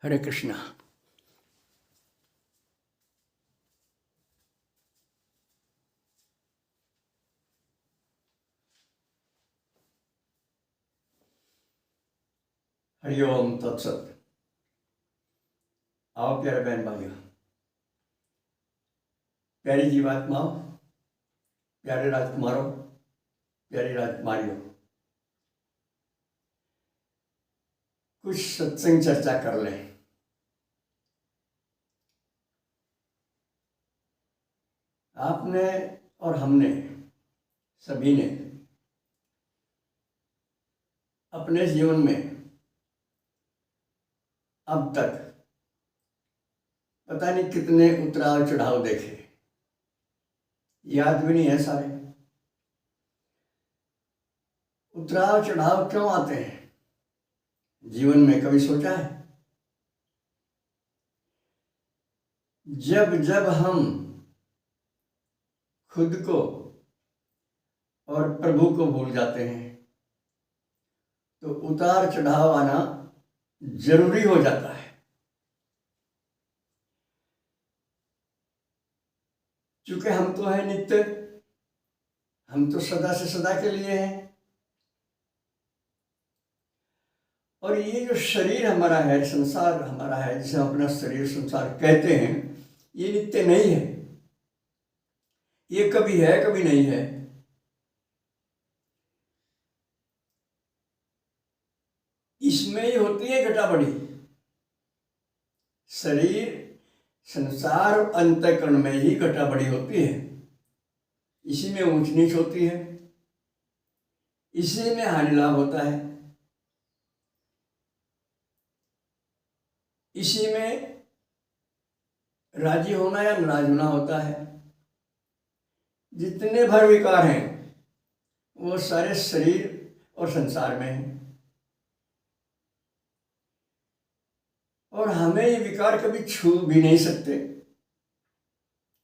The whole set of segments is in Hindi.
हरे कृष्णा। हरिओम तत्सत। आओ प्यारे बहन भाइयों, प्यारी जीवात्माओं, प्यारे राजकुमारों, प्यारी राजकुमारियों, कुछ सत्संग चर्चा कर लें। आपने और हमने सभी ने अपने जीवन में अब तक पता नहीं कितने उतराव चढ़ाव देखे, याद भी नहीं है सारे। उतराव चढ़ाव क्यों आते हैं जीवन में, कभी सोचा है? जब जब हम खुद को और प्रभु को भूल जाते हैं तो उतार चढ़ाव आना जरूरी हो जाता है। क्योंकि हम तो है नित्य, हम तो सदा से सदा के लिए हैं। और ये जो शरीर हमारा है, संसार हमारा है, जिसे हम अपना शरीर संसार कहते हैं, ये नित्य नहीं है। ये कभी है कभी नहीं है। इसमें ही होती है घटाबढ़ी। शरीर संसार और अंतःकरण में ही घटाबढ़ी होती है। इसी में ऊंच नीच होती है, इसी में हानि लाभ होता है, इसी में राजी होना या नाराज होना होता है। जितने भर विकार हैं वो सारे शरीर और संसार में हैं। और हमें ये विकार कभी छू भी नहीं सकते,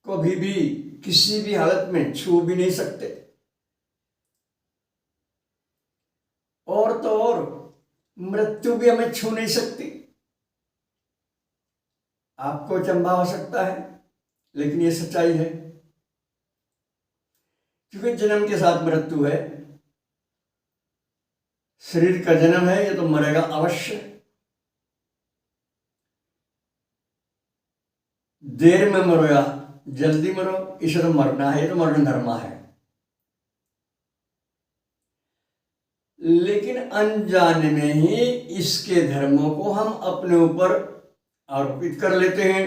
कभी भी किसी भी हालत में छू भी नहीं सकते। और तो और मृत्यु भी हमें छू नहीं सकती। आपको अचंभा हो सकता है, लेकिन ये सच्चाई है। क्योंकि जन्म के साथ मृत्यु है। शरीर का जन्म है, ये तो मरेगा अवश्य। देर में मरो या जल्दी मरो, इसे तो मरना है, ये तो मरण धर्मा है। लेकिन अनजाने में ही इसके धर्मों को हम अपने ऊपर आरोपित कर लेते हैं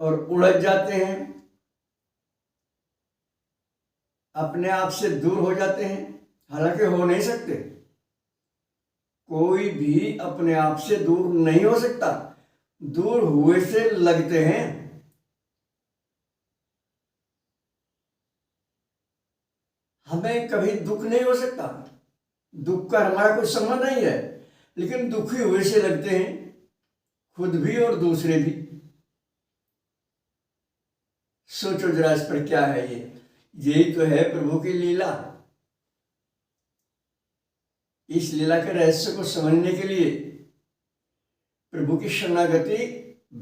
और उलझ जाते हैं, अपने आप से दूर हो जाते हैं। हालांकि हो नहीं सकते, कोई भी अपने आप से दूर नहीं हो सकता। दूर हुए से लगते हैं। हमें कभी दुख नहीं हो सकता, दुख का हमारा कोई संबंध नहीं है, लेकिन दुखी हुए से लगते हैं, खुद भी और दूसरे भी। सोचो जरा इस पर क्या है ये। यही तो है प्रभु की लीला। इस लीला के रहस्य को समझने के लिए प्रभु की शरणागति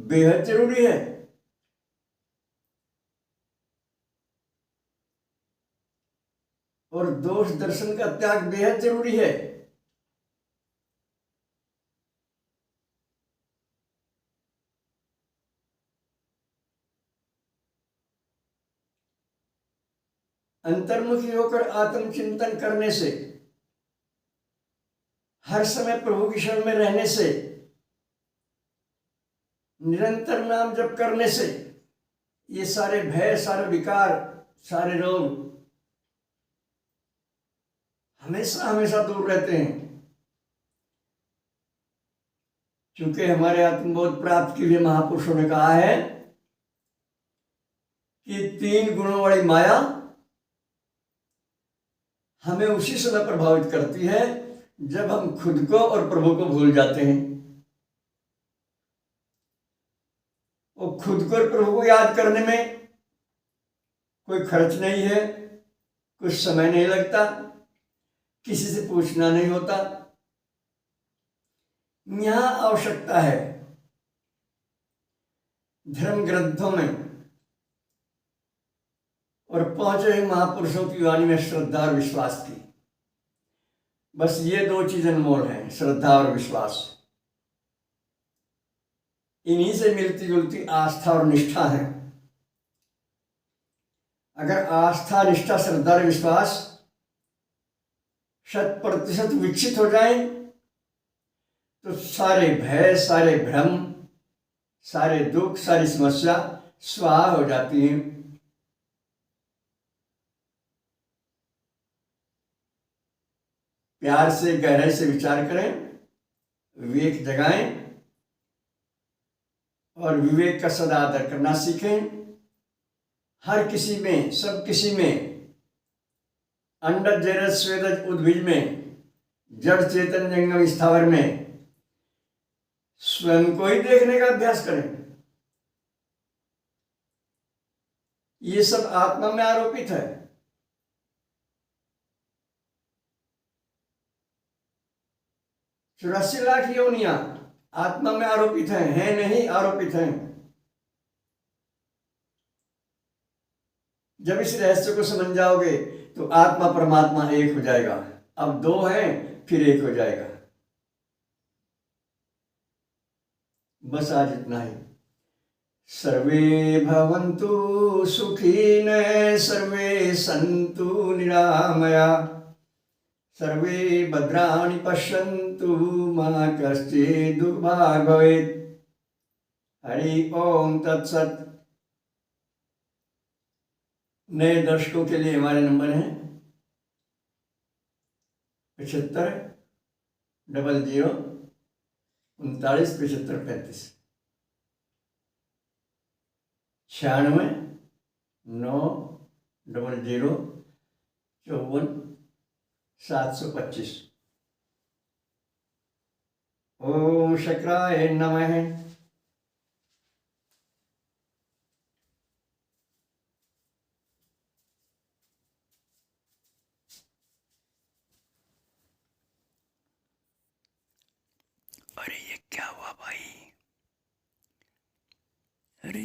बेहद जरूरी है। और दोष दर्शन का त्याग बेहद जरूरी है। अंतर्मुखी होकर आत्मचिंतन करने से, हर समय प्रभु की शरण में रहने से, निरंतर नाम जप करने से ये सारे भय, सारे विकार, सारे रोग हमेशा हमेशा दूर रहते हैं। क्योंकि हमारे आत्मबोध प्राप्त के लिए महापुरुषों ने कहा है कि 3 गुणों वाली माया हमें उसी समय प्रभावित करती है जब हम खुद को और प्रभु को भूल जाते हैं। वो खुद को और प्रभु को याद करने में कोई खर्च नहीं है, कुछ समय नहीं लगता, किसी से पूछना नहीं होता, यहाँ आवश्यकता है धर्म ग्रंथों में और पांचों ही महापुरुषों की वाणी में श्रद्धा और विश्वास की। बस ये दो चीज अनमोल हैं, श्रद्धा और विश्वास। इन्हीं से मिलती जुलती आस्था और निष्ठा है। अगर आस्था, निष्ठा, श्रद्धा और विश्वास 100% विकसित हो जाए तो सारे भय, सारे भ्रम, सारे दुख, सारी समस्या स्वाहा हो जाती हैं। प्यार से, गहराई से विचार करें, विवेक जगाएं और विवेक का सदा आदर करना सीखें। हर किसी में, सब किसी में, अंडज जरज स्वेदज उद्भिज में, जड़ चेतन जंगम स्थावर में स्वयं को ही देखने का अभ्यास करें। ये सब आत्मा में आरोपित है। चौरासी लाख योनियां आत्मा में आरोपित हैं, नहीं आरोपित हैं। जब इस रहस्य को समझ जाओगे तो आत्मा परमात्मा एक हो जाएगा। अब दो हैं, फिर एक हो जाएगा। बस आज इतना ही। सर्वे भवन्तु सुखिनः, सर्वे सन्तु निरामया, सर्वे भद्राणि पश्यन्तु मा कश्चित् दुर्भाग् भवेत्। हरि ओम तत्सत। नए दर्शकों के लिए हमारे नंबर हैं 75 00 39 75 35, 96 9 00 54 725। ओम शक्राय नमः। अरे ये क्या हुआ भाई? अरे